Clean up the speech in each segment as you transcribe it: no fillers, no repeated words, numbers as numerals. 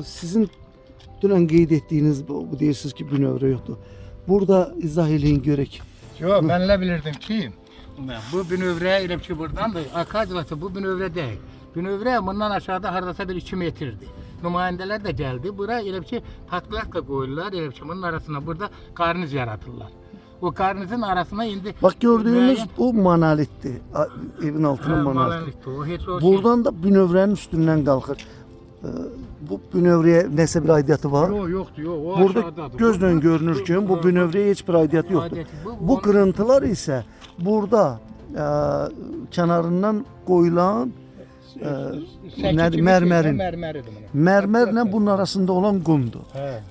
sizin dünən qeyd etdiyiniz bu deyirsiniz ki, bünövrə yoxdur. Burada izah eləyin görək. Yox, mən elə bilirdim ki, bu bünövrə elə ki buradandır. Arkadilası bu bünövrə deyil. Bünövrə bundan aşağıda hardasa bir 2 metrdir. Nümayəndələr də gəldi. Bura elə ki patlatka qoyurlar, elə ki bunun arasına burada qarniz yaratırlar. O qarnizin arasına indi... Bak gördüğünüz bu monolitdir. Evin altının monoliti. Buradan da bünövrənin üstündən qalxır. Bu bünövrəyə nəsə bir aidiyyatı var? Yox, yoxdur, yox. O burada aşağıdadır. gözlə görünür ki, bu bünövrəyə heç bir aidiyyatı yoxdur. Bu qırıntılar isə burada kənarından qoyulan mərmərlə bunun arasında olan qumdur.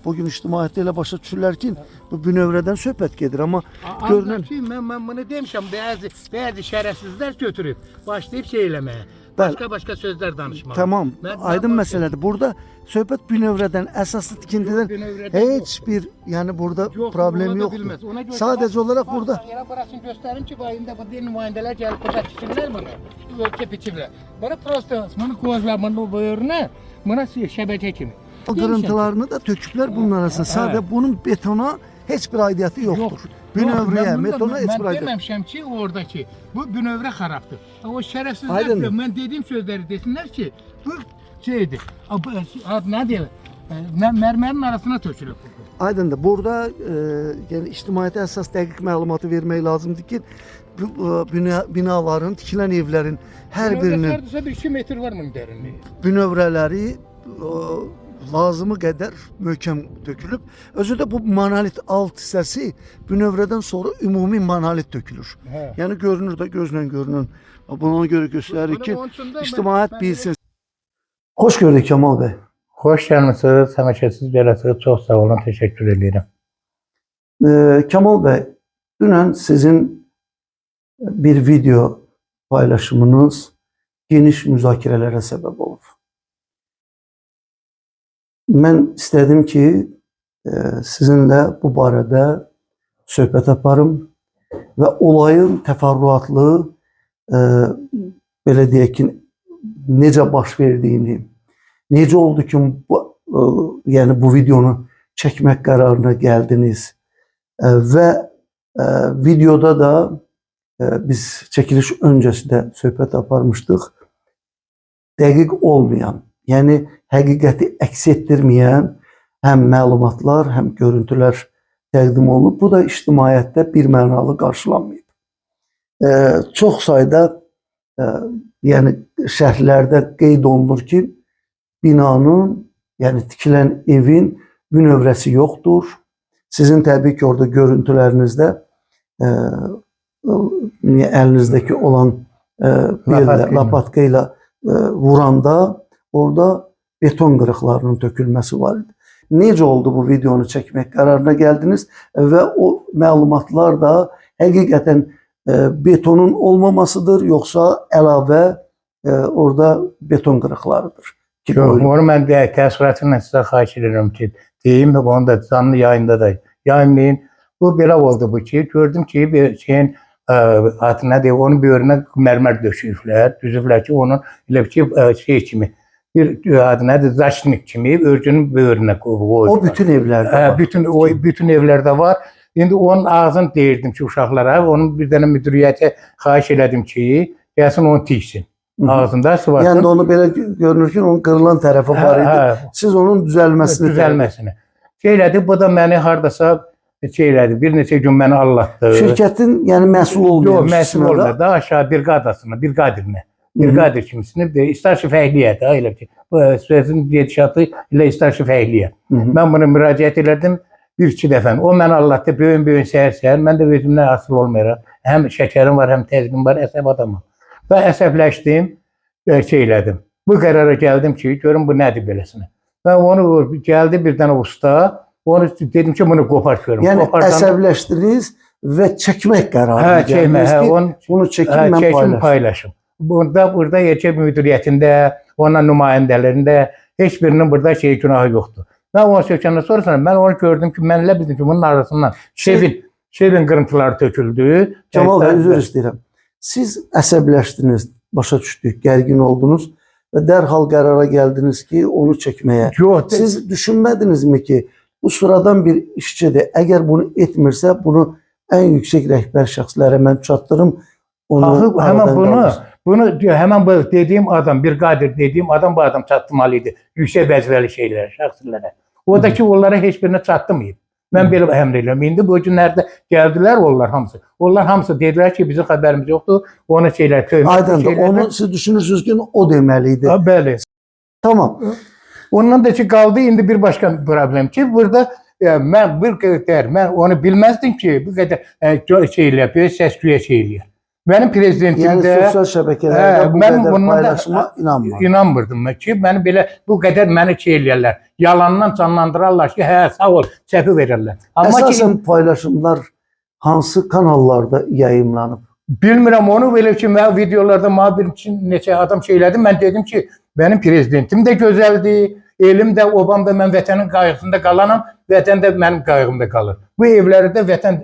Bugün ictimaiyyətdə elə başa düşürlər ki, bu bünövrədən söhbət gedir, amma görünən... Mən bunu demişəm, bəzi şərəfsizlər götürüb, başlayıb şey eləməyə. Başqa sözlər danışmalı. Tamam, aydın məsələdir. Burada söhbət bünövrədən, əsaslı tikintidən heç bir, yəni burada problem yoxdur. Sadəcə olaraq burada... Burasını göstərin ki, bu din nümayəndələr gəlib burada tikirlər bunu, ölkə biçirlər. Bura prosto, bunu kozlar, bunu böyürünə, buna şəbəkə kimi. O qırıntılarını da töküblər bunun arasında. Sadəcə bunun betona heç bir aidiyyatı yoxdur. Bünövrəyə, betona heç bir aidiyyatı. Mən deməmişəm ki, oradakı, bu bünövrə xarabdır. O şərəfsizlər, mən dediyim sözləri desinlər ki, bu şeydir, nə deyil, mərmərin arasına tökülüb. Aydındır. Burada yəni ictimaiyyətə əsas dəqiq məlumatı vermək lazımdır ki, binaların, tikilən evlərin hər birinin... Hardasa bir 2 metr var bunun dərinliyi. Bünövrələri lazımı qədər möhkəm tökülüb. Özü də bu monolit alt hissəsi bünövrədən sonra ümumi monolit tökülür. Yəni görünür də, gözlə görünür. Buna görə göstərir ki, ictimaiyyət bilsin. Xoş gördük Kemal bəy. Xoş gəlmisiniz, həmişəsiz beləsiniz. Çox sağ olun, təşəkkür edirəm. Kemal bəy, dünən sizin bir video paylaşımınız geniş müzakirələrə səbəb olub. Mən istədim ki, sizinlə bu barədə söhbət aparım və olayın təfərrüatlı, belə deyək ki, necə baş verdiyini, necə oldu ki, yəni bu videonu çəkmək qərarına gəldiniz və videoda da biz çəkiliş öncəsində söhbət aparmışdıq, dəqiq olmayan, yəni həqiqəti əks etdirməyən həm məlumatlar, həm görüntülər təqdim olunub. Bu da ictimaiyyətdə bir mənalı qarşılanmayıb. Çox sayda yəni şərhlərdə qeyd olunur ki, binanın, yəni tikilən evin bünövrəsi yoxdur. Sizin təbii ki, orada görüntülərinizdə əlinizdəki olan lapatka ilə vuranda orada beton qırıqlarının tökülməsi var idi. Necə oldu bu videonu çəkmək qərarına gəldiniz və o məlumatlar da həqiqətən betonun olmamasıdır, yoxsa əlavə orada beton qırıqlarıdır? Yox, mən təəssüratla sizə xahiş edirəm ki, deyim, onu da canlı yayında da yayınlayın. Bu belə oldu bu ki, gördüm ki, bir şeyin adı nədir, onun böyrünə mərmər döşüyüblər, düzüblər ki, onun elə ki, şey kimi, bir adı nədir, zaşnik kimi örgünün böyrünə qoyulur. O bütün evlərdə var. Bütün evlərdə var. İndi onun ağzını deyirdim ki, uşaqlara, onun bir dənə müdiriyyətə xahiş elədim ki, gəlsin onu tiksin. Ağzında sıvasın. Yəni onu belə görünür ki, onun qırılan tərəfi var idi. Siz onun düzəlməsini. Şey elədi, bu da məni hardasa şey elədi, bir neçə gün məni allatdı. Şirkətin, yəni məsul olmayan. Yox, məsul olmadı. Aşağı bir qadasına, bir qadirinə. Bir qadir kimisini, İstarşı fəhliyə də, elə ki, bu sözün gedişatı ilə İstarşı fəhliyə. Mən bunu müraciət elədim bir-iki dəfə. O məni allatdı, böyün səhər-səhər. Mən də özümdən asıl olmayaraq. Həm şəkərim var, həm təzmin var, əsəb adamım. Və əsəbləşdim, şey elədim. Bu qərara gəldim ki, görüm bu nədir beləsinə. Və onu gəldi bir dənə usta, onu dedim ki, bunu qopar görüm. Yəni əsəbləşdiniz və çəkmək qərarı gəldiniz ki, bunu çəkim mən paylaşım. Burada yerçə müdiriyyətində, onun nümayəndələrində heç birinin burada günahı yoxdur. Mən onu sökəndən sonrasında mən onu gördüm ki, mən elə bildim ki, bunun arasından şevin qırıntıları töküldü. Kemal bəy, üzr istəyirəm. Siz əsəbləşdiniz, başa düşdük, gərgin oldunuz və dərhal qərara gəldiniz ki, onu çəkməyə. Yox, Siz düşünmədinizmi ki, bu sıradan bir işçidir. Əgər bunu etmirsə, bunu ən yüksək rəhbər şəxslərə mən çatdırım. Onu həmən bunu həmən bu dediyim adam, bir qadir dediyim adam bu adam çatdırmalı idi. Yüksək vəzifəli şeylərə, şəxslərə. O da ki, onlara heç birinə çatdırmayıb. Mən belə əmr edirəm. İndi bu günlərdə gəldilər onlar hamısı. Onlar hamısı dedilər ki, bizim xəbərimiz yoxdur. Onu şeylər, aydındır. Onu siz düşünürsünüz ki, o deməli idi. Bəli. Tamam. Ondan da ki, qaldı indi bir başqa problem ki, burada mən bir qədər, mən onu bilməzdim ki, bu qədər şeylər, böyle səs-küyə şeylər. Mənim prezidentimdə yəni sosial şəbəkələrdə bu qədər paylaşıma inanmırdım ki, məni belə bu qədər məni şey eləyərlər. Yalandan canlandırarlar ki, hə, sağ ol, çəpi verirlər. Amma əsasən paylaşımlar hansı kanallarda yayımlanıb? Bilmirəm, onu belə ki, mən videolarda bir neçə adam şeylədim. Mən dedim ki, mənim prezidentim də gözəldir, elim də, obam da, mən vətənin qayğısında qalanam, vətən də mənim qayğımda qalır. Bu evləri də vətən,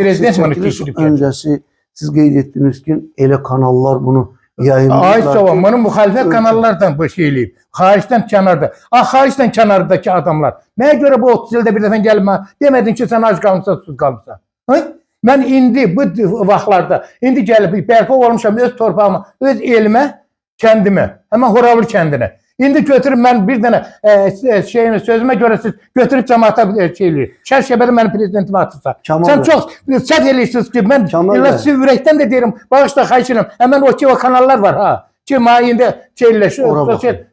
prezident bunu keçirib. Öncəsi siz qeyd etdiniz ki, elə kanallar bunu yayınlayırlar. Ay sağ olun, bunu müxalifət kanallardan bu şey eləyib. Xaricdən kənarda. Xaricdən kənardakı adamlar. Nəyə görə bu 30 ildə bir dəfə gəlmə, demədin ki, sən ac qalmışsan, sus qalmışsan. Mən indi bu vaxtlarda, indi gəlib bərpa olmuşam öz torpağıma, öz elimə, kəndimə, həmən Horavur kəndinə. İndi götürüb mən bir dənə sözümə görə siz götürüb cəmaata şey eləyir. Şər-şəbədə mənim prezidentimə atırsa. Sən çox səhv eləyirsiniz ki, mən sizi ürəkdən də deyirəm, bağışla, xahiş edirəm. Həmən o kanallar var ha. Ki, indi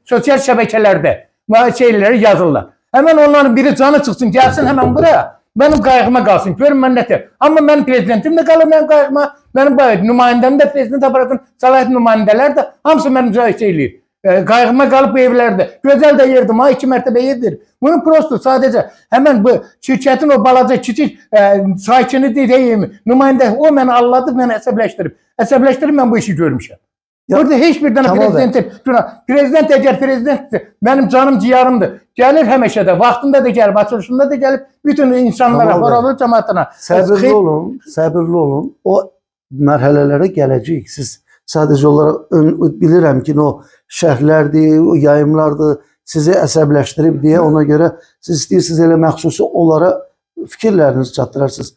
sosial şəbəkələrdə şeyləri yazırlar. Həmən onların biri canı çıxsın, gəlsin həmən buraya. Mənim qayğıma qalsın, görün mən nətər. Amma mənim prezidentim də qalır mənim qayğıma. Mənim nümayəndəm də prezident aparatın, səlahiyyət nümayəndələr də hamısı mənim şey eləyir. Qayğıma qalıb bu evlərdə. Gözəl də yerdir, 2 mərtəbə yerdir. Bunu prosto sadəcə həmən bu şirkətin o balaca kiçik sakini deyim, nümayəndə o məni alladı, məni əsəbləşdirib. Əsəbləşdirib mən bu işi görmüşəm. Burada heç bir dənə prezident əgər prezidentdir, mənim canım ciyarımdır. Gəlir həmişə də, vaxtında da gəlib, açılışında da gəlib, bütün insanlara, Horavur cəmaatına. Səbirli olun. O mərhələlərə gələcəyik. Siz sadəcə olaraq bilirəm ki, o şərhlərdir, o yayımlardır, sizi əsəbləşdirib deyə ona görə siz istəyirsiniz elə məxsusi onlara fikirlərinizi çatdırarsınız.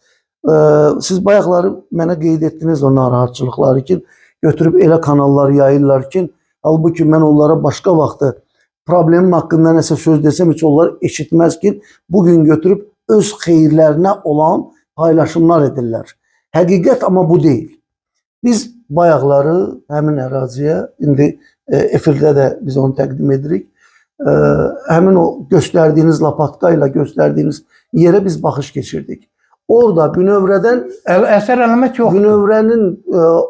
Siz bayaqları mənə qeyd etdiniz o narahatçılıqları ki, götürüb elə kanallar yayırlar ki, halbuki mən onlara başqa vaxtı problemim haqqında nəsə söz desəm heç onlar eşitməz ki, bugün götürüb öz xeyirlərinə olan paylaşımlar edirlər. Həqiqət amma bu deyil. Biz bayaqları həmin əraziyə, indi efirdə də biz onu təqdim edirik, həmin o göstərdiyiniz lapatka ilə göstərdiyiniz yerə biz baxış keçirdik. Orada bünövrədən əsər əlamət yoxdur. Bünövrənin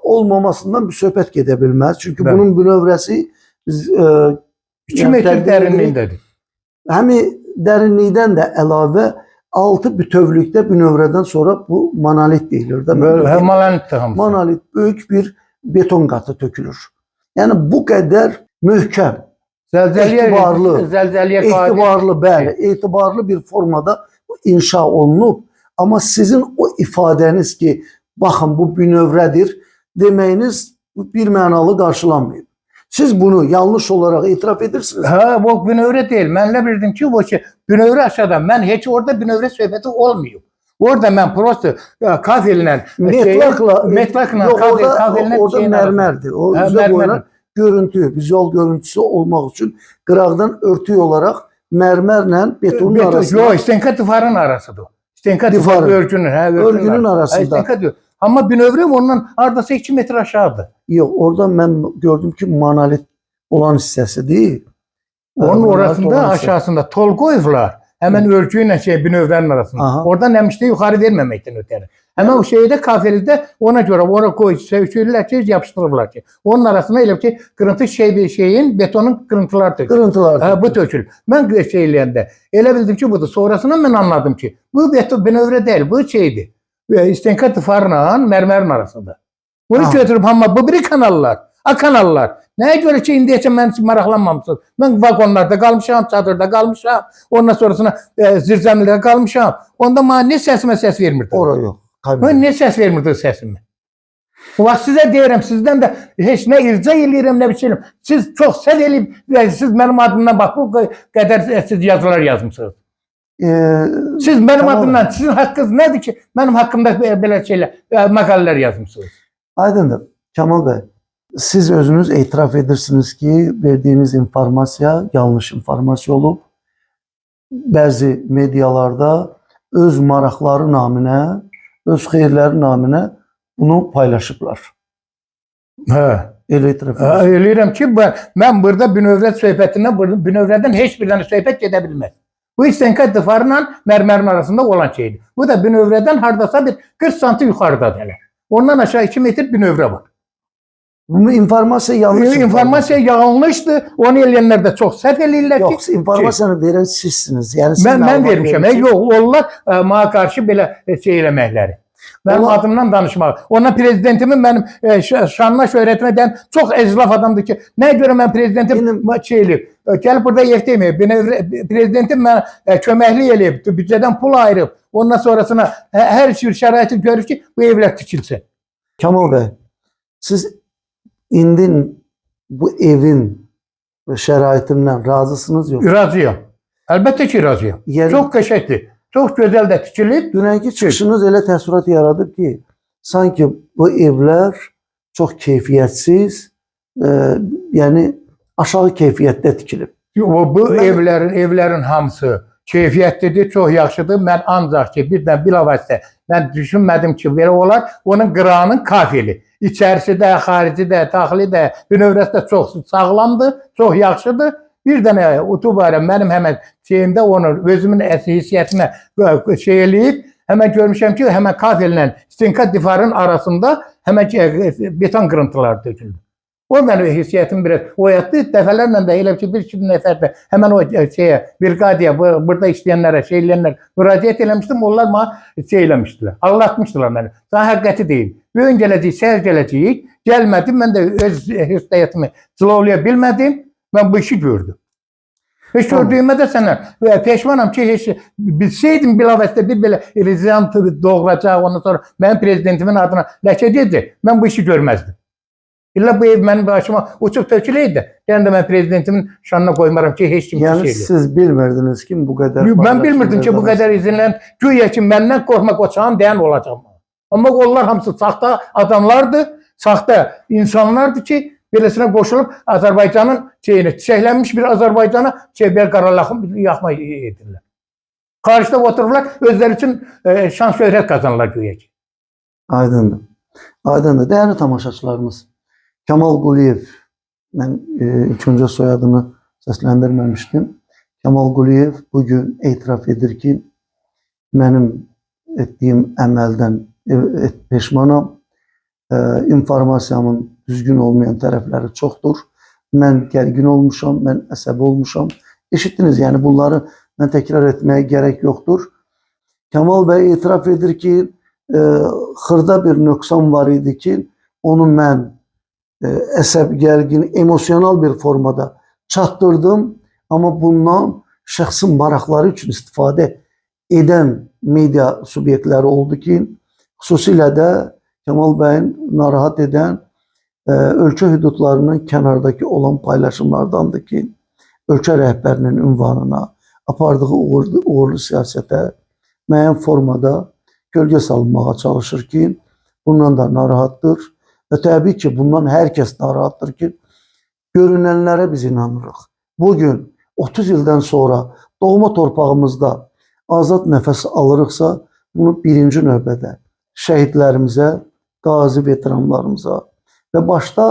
olmamasından bir söhbət gedə bilməz. Çünki bunun bünövrəsi 2 metr dərinliyindədir. Həmin dərinlikdən də əlavə 6 bütövlükdə bünövrədən sonra bu monolit deyilir. Monolit böyük bir beton qatı tökülür. Yəni bu qədər möhkəm, etibarlı bir formada inşa olunub. Amma sizin o ifadəniz ki, baxın bu bünövrədir deməyiniz bir mənalı qarşılanmayıb. Siz bunu yanlış olaraq etiraf edirsiniz. Hə, bu bünövrə deyil. Mən nə bildim ki, o ki, bünövrə aşağıda. Mən heç orada bünövrə söhbəti olmuyor. Orada mən prosto kafellə, metlakla orada mərmərdir. O üzə qoyulan görüntü, vizual görüntüsü olmaq üçün qıraqdan örtük olaraq mərmərlə betonun arasında. Yox, Stenka divarın arasıdır. Stenka divarı örgünün arasında. Amma bünövrə ondan ardası 2 metr aşağıdır. Yox, orada mən gördüm ki, monolit olan hissəsi deyil. Onun orasında aşağısında tol qoyublar. Həmən örgü ilə bünövrənin arasında. Oradan nəmişdə yuxarı verməməkdən ötəri. Həmən o şeydə, kafeldə ona görə ona söylürlər ki, yapışdırırlar ki. Onun arasında elə ki, qırıntı şeyin, betonun qırıntılar tökülür. Bu tökülür. Mən şey eləyəndə elə bildim ki, budur. Sonrasında mən anladım ki, bu bünövrə deyil, bu şeydir. İstenka divarla mərmərin arasında. Bunu götürüb, amma bu biri kanallar. Kanallar. Nəyə görə ki, indiyəcə mən maraqlanmamışsınız. Mən vagonlarda qalmışam, çadırda qalmışam, ondan sonrasına zirzəmilərdə qalmışam. Onda mənə nə səsimə səs vermirdi? Ora yox. Nə səs vermirdi səsimi? O vaxt sizə deyirəm, sizdən də heç nə irca eləyirəm, nə bir şeyim. Siz çox səhv eləyib, siz mənim adımdan bax, bu qədər siz yazılar yazmışsınız. Siz mənim adımdan, sizin haqqınız nədir ki, mənim haqqımda belə şeylər, məqalələr yazmışsınız? Aydındır. Kemal Bey, siz özünüz itiraf edirsiniz ki, verdiğiniz informasiya yanlış informasiya olub. Bəzi medialarda öz maraqları naminə, öz xeyirləri naminə bunu paylaşıblar. Hə. Elə itiraf edirsiniz. Eləyirəm ki, mən burada bünövrət söhbətindən, bünövrədən heç bir dənə söhbət gedə bilməz. Bu istenkat difarla mərmərin arasında olan şeydir. Bu da bünövrədən hardasa bir 40 santim yuxarıdadır hələ. Ondan aşağı 2 metr bünövrə var. Bu informasiya yanlış. İnformasiya yanlışdır. Onu eləyənlər də çox səhv eləyirlər ki. Yox, informasiyanı verən sizsiniz. Yəni siz mən vermişəm. Yox, onlar mənə qarşı belə şey eləməkləri. Mənim adımdan danışmaq. Ondan prezidentimin mənim şanına, şöhrətimə deyən çox əclaf adamdır ki, nə görə mən prezidentim şey eləyib. Gəlib burada ev deməyib. Prezidentim mənə köməklik eləyib, büdcədən pul ayırıb. Ondan sonrasına hər şey şəraiti görür ki, bu evlər tikilsin. Kemal Bey, siz indi bu evin şəraitindən razısınız yox? Razıyam. Əlbəttə ki, razıyam. Çox qəşəngdir. Çox gözəl də tikilib. Dünənki çıxışınız elə təəssürat yaradıb ki, sanki bu evlər çox keyfiyyətsiz, yəni aşağı keyfiyyətdə tikilib. Bu evlərin hamısı keyfiyyətlidir, çox yaxşıdır. Mən ancaq ki, birdən bilavasitə mən düşünmədim ki, belə olar. Onun qırağının kafeli. İçərisi də, xarici də, daxili də, bünövrəsi də çox sağlamdır, çox yaxşıdır. Bir dənə utubarə mənim həmən şeyimdə onu özümün hissiyyatimə şey eləyib, həmən görmüşəm ki, həmən kafellə istinkat divarın arasında həmən beton qırıntılar döküldü. O mənim hissiyyatımı biraz oyatdı. Dəfələrlə də elə ki, bir-iki nəfər də həmən o briqadiya, burada işləyənlərə, şey eləyənlər müraciət eləmişdim. Onlar mənə şey eləmişdilər, anlatmışdılar məni. Sana həqiqəti deyim. Bugün gələcəyik, səhər gələcəyik. Gəlmədim, mən də öz hissiyyatımı cilovlaya bilmədim. Mən bu işi gördüm. Heç gördüyümə də sənə peşmanam ki, heç bilsəydim bilavasitə bir belə rezident doğuracaq, ondan sonra mənim prezidentimin adına ləkə gedəcək, mən bu işi görməzdim. İlla bu ev mənim başıma uçub töküləydi. Yəni də mən prezidentimin şanına qoymaram ki, heç kim bir şey eləyir. Yəni siz bilmirdiniz ki, bu qədər... Mən bilmirdim ki, bu qədər izinlən, güya ki, məndən qorxmaq o çağın deyən olacaq. Amma onlar hamısı saxta adamlardır, saxta insanlardır ki, beləsinə qoşulub Azərbaycanın şeyini, çiçəklənmiş bir Azərbaycana bir qaralaxım yaxma edirlər. Xaricdə otururlar, özləri üçün şan şöhrət qazanırlar güya ki. Aydındır. Aydındır. Değerli tamaşaçılarımız, Kemal Quliyev, ben ilk önce soyadını seslendirmemiştim. Kemal Quliyev bugün itiraf edir ki, benim ettiğim əməldən peşmanam. İnformasiyamın düzgün olmayan tərəfləri çoxdur. Mən gərgin olmuşam, mən əsəbi olmuşam. Eşitdiniz, yəni bunları mən təkrar etməyə gerek yoktur. Kemal Bey itiraf edir ki, xırda bir nöqsan var idi ki, onu mən əsəb, gərgin, emosional bir formada çatdırdım. Amma bundan şəxsin maraqları üçün istifadə edən media subyektləri oldu ki, xüsusilə də Kemal Bey'in narahat eden ölkə hüdudlarının kənardakı olan paylaşımlardandır ki, ölkə rəhbərinin ünvanına, apardığı uğurlu siyasətə müəyyən formada gölgə salınmağa çalışır ki, bundan da narahatdır. Və təbii ki, bundan hər kəs narahatdır ki, görünənlərə biz inanırıq. Bugün 30 ildən sonra doğma torpağımızda azad nəfəs alırıqsa, bunu birinci növbədə şəhidlərimizə, qazi veteranlarımıza və başda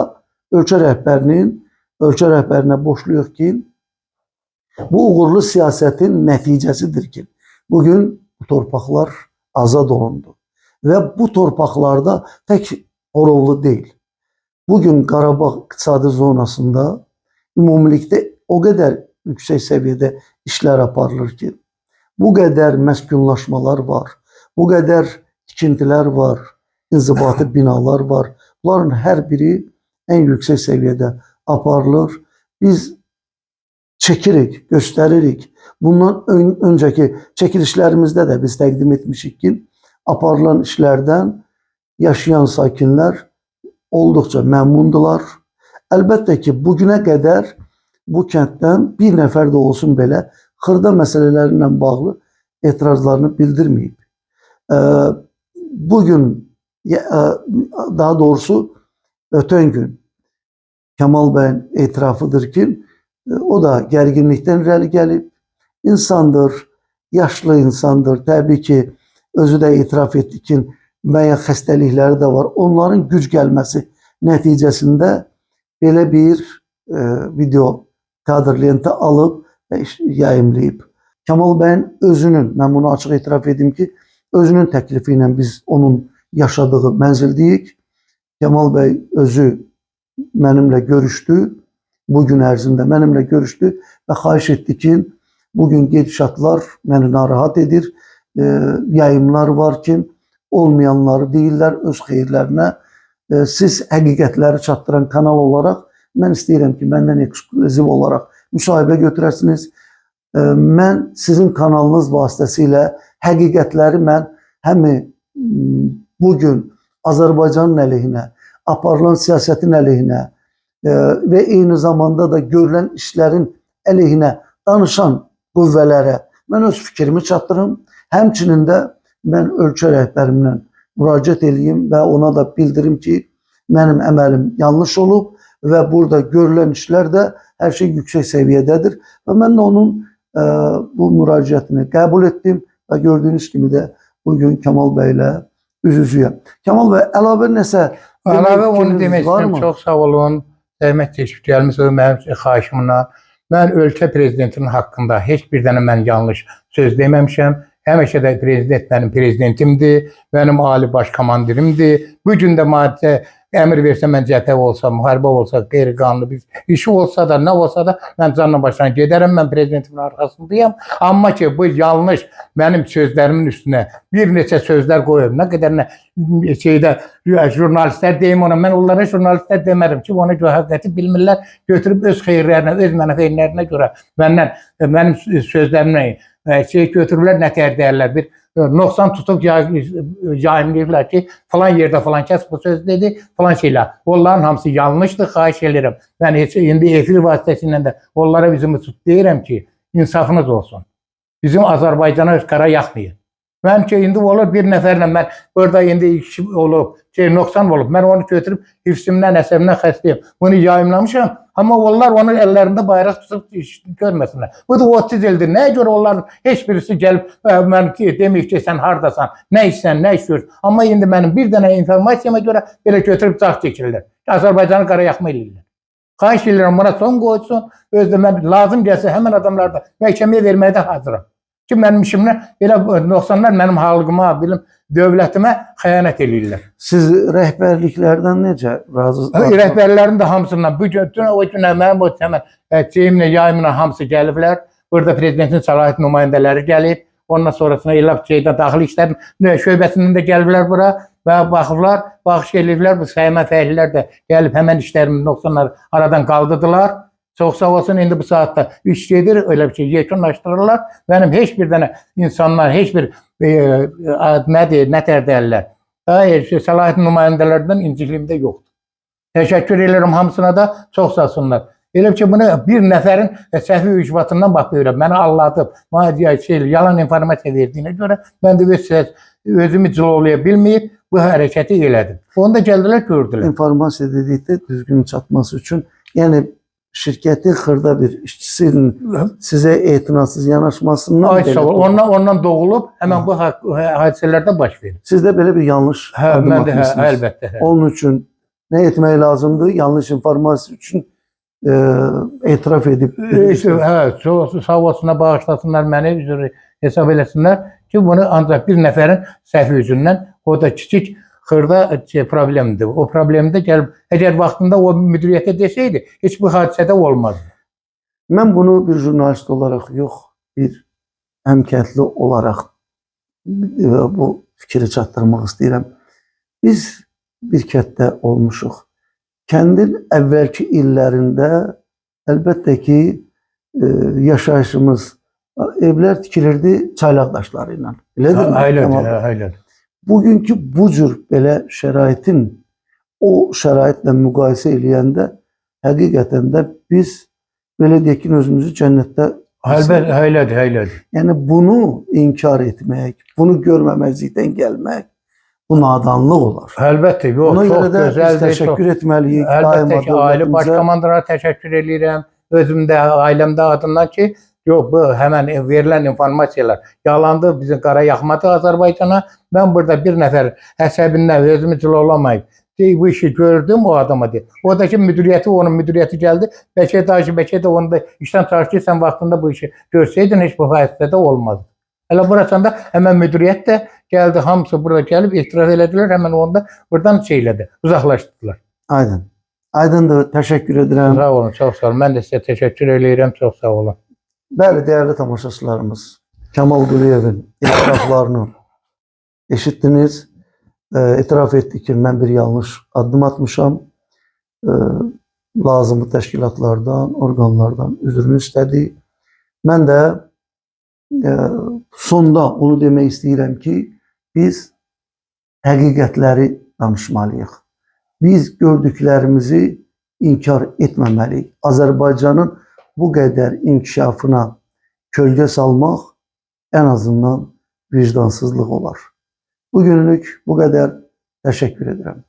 ölkə rəhbərinə borcluyuq ki, bu uğurlu siyasətin nəticəsidir ki, bugün bu torpaqlar azad olundu. Və bu torpaqlarda tək Orovlu deyil. Bugün Qarabağ iqtisadi zonasında ümumilikdə o qədər yüksək səviyyədə işlər aparılır ki, bu qədər məskunlaşmalar var, bu qədər tikintilər var, inzibati binalar var. Bunların hər biri ən yüksək səviyyədə aparılır. Biz çəkirik, göstəririk. Bundan öncəki çəkilişlərimizdə də biz təqdim etmişik ki, aparılan işlərdən yaşayan sakinlər olduqca məmnundular. Əlbəttə ki, bugünə qədər bu kənddən bir nəfər də olsun belə xırda məsələləri ilə bağlı etirazlarını bildirməyib. Bugün, daha doğrusu ötən gün Kemal bəyin etirafıdır ki, o da gərginlikdən irəli gəlib. İnsandır, yaşlı insandır. Təbii ki, özü də etiraf etdi ki, müəyyən xəstəlikləri də var. Onların güc gəlməsi nəticəsində belə bir video kadr lentə alıb və yayımlayıb. Kemal bəyin özünün, mən bunu açıq etiraf edim ki, özünün təklifi ilə biz onun yaşadığı mənzildəyik. Kemal bəy özü mənimlə görüşdü. Bugün ərzində mənimlə görüşdü və xahiş etdi ki, bugün gedişatlar məni narahat edir. Yayımlar var ki, olmayanları deyirlər öz xeyirlərinə. Siz həqiqətləri çatdıran kanal olaraq mən istəyirəm ki, məndən ekskluziv olaraq müsahibə götürəsiniz. Mən sizin kanalınız vasitəsilə həqiqətləri mən həm bugün Azərbaycanın əleyhinə, aparılan siyasətin əleyhinə və eyni zamanda da görülən işlərin əleyhinə danışan qüvvələrə mən öz fikrimi çatdırım. Həmçinin də mən ölkə rəhbərimlə müraciət edeyim və ona da bildirim ki, mənim əməlim yanlış olub və burada görülən işlər də hər şey yüksək səviyyədədir və mən də onun bu müraciətini qəbul etdim və gördüyünüz kimi də bugün Kemal bəylə üz-üzüyəm. Kemal bəy, əlavə nəsə Əlavə onu demək istəyirəm. Çox sağ olun. Zəhmət çəkib gəlmisiniz mənim xahişimlə. Mən ölkə prezidentinin haqqında heç bir dənə mən yanlış söz deməmişəm. Həmişə də prezident mənim prezidentimdir, mənim ali baş komandirimdir. Bugün də maddə əmr versə mən cəbhə olsa, müharibə olsa, qeyri-qanuni bir işi olsa da, nə olsa da mən canla başına gedərəm, mən prezidentimin arxasındayım. Amma ki, bu yanlış mənim sözlərimin üstünə bir neçə sözlər qoyub, nə qədər jurnalistlər deyim ona, mən onlara jurnalistlər demədim ki, ona görə həqiqəti bilmirlər, götürüb öz xeyirlərinə, öz mənafeyinlərinə görə mənim sözlərimlə götürürlər, nə tər deyərlər, bir nöqsan tutub yayımlayırlar ki, falan yerdə falan kəs bu söz dedi, falan şeylər. Onların hamısı yanlışdır, xahiş edirəm. Mən indi efir vasitəsilə də onlara bizim deyirəm ki, insafınız olsun. Bizim Azərbaycana qara yaxmayın. Mənim ki, indi olur bir nəfərlə mən burada indi işi olub, nöqsan olub. Mən onu götürüb hifzimdən, əsəbimdən xəstəyim. Bunu yayımlamışam. Amma onlar onu əllərində bayraq tutub görməsinlər. Bu da 30 ildir. Nəyə görə onların heç birisi gəlib mən deməyib ki, sən hardasan, nə işsən, nə iş görürsən. Amma indi mənim bir dənə informasiyama görə belə götürüb caq çəkirlər. Azərbaycanı qara yaxma eləyirlər. Xahiş edirəm, buna son qoysun. Özdə mən lazım gəlsə həmin adamlarda məhkəməyə verməyə də hazıram. Ki, mənim işimlə belə nöqsanlar mənim xalqıma, dövlətimə xəyanət eləyirlər. Siz rəhbərliklərdən necə razısınız? Rəhbərlərin də hamısından, o günə mənim o ceyimlə, yayımla hamısı gəliblər. Burada prezidentin səlahiyyət nümayəndələri gəlib. Ondan sonrasında elə daxili işlər şöbəsindən də gəliblər bura və baxıblar, baxış eləyiblər. Bu səhiyyə fəhlilər də gəlib həmən işlərimin nöqsanları aradan qaldırdılar. Çox sağ olsun, indi bu saatda iş gedir, öyle bir şey yekunlaşdırırlar. Mənim heç bir dənə insanlar, heç bir nə tər deyərlər, səlahiyyət nümayəndələrdən incikliğimdə yoxdur. Təşəkkür edirəm hamısına da, çox sağ olsunlar. Elə ki, bunu bir nəfərin səhvi ücbatından baxıyorum, məni alladıb, yalan informasiya verdiyinə görə mən də özümü cilovlaya bilməyib bu hərəkəti elədim. Onu da gəldilər, gördülər. İnformasiya dedikdə düzgün çatması üçün, yəni şirkətin xırda bir işçisinin sizə etinasız yanaşmasından ondan doğulub, həmən bu hadisələrdə baş verir. Sizdə belə bir yanlış adım atmışsınız. Əlbəttə. Onun üçün nə etmək lazımdır? Yanlış informasiya üçün etiraf edib. Sağ olsunlar, bağışlasınlar məni, hesab eləsinlər ki, bunu ancaq bir nəfərin səhvi üzündən, o da kiçik xırda problemdir. O problemdə gəlib, əgər vaxtında o müdiriyyətə desəydi, heç bu hadisədə olmazdı. Mən bunu bir jurnalist olaraq yox, bir həmkəndli olaraq bu fikri çatdırmaq istəyirəm. Biz bir kənddə olmuşuq. Kəndin əvvəlki illərində əlbəttə ki, yaşayışımız, evlər tikilirdi çaylaq daşları ilə. Elədir. Bugünkü bu cür belə şəraitin o şəraitlə müqayisə eləyəndə həqiqətən də biz belə deyək ki, özümüzü cənnətdə Əlbəttə, elədir. yəni bunu inkar etmək, bunu görməməzlikdən gəlmək bu nadanlıq olar. Əlbəttə, yox, Ona çox görə də biz gözəldir. təşəkkür etməliyik Əlbəttə ki, ailə baş dövlətimizə. komandana təşəkkür edirəm. Özümdə, ailəmdə adından ki, yox, bu həmən verilən informasiyalar yalandır, bizim qara yaxmadır Azərbaycana. Mən burada bir nəfər əsəbindən özümü cilovlamayıb. Bu işi gördüm o adama deyir. O da ki müdiriyyəti, onun müdiriyyəti gəldi. Bəlkə də onu da işdən çıxartdı ki, sən vaxtında bu işi görsəydin heç bu hadisədə olmazdı. Elə burasında həmən müdiriyyət də gəldi, hamısı burada gəlib etiraz elədilər, həmən onda buradan şeylədi, uzaqlaşdılar. Aydın. Aydındır, təşəkkür edirəm. Sağ olun, çox sağ olun. Mən də sizə təşəkkür eləyirəm, çox sağ olun. Bəli, dəyərli tamaşaçılarımız, Kamal Quliyevin etiraflarını eşitdiniz. Etiraf etdi ki, mən bir yanlış addım atmışam. Lazımlı təşkilatlardan, orqanlardan üzrünü istədi. Mən də sonda onu demək istəyirəm ki, biz həqiqətləri danışmalıyıq. Biz gördüklərimizi inkar etməməliyik. Azərbaycanın bu qədər inkişafına kölgə salmaq ən azından vicdansızlıq olar. Bugünlük bu qədər. Təşəkkür edirəm.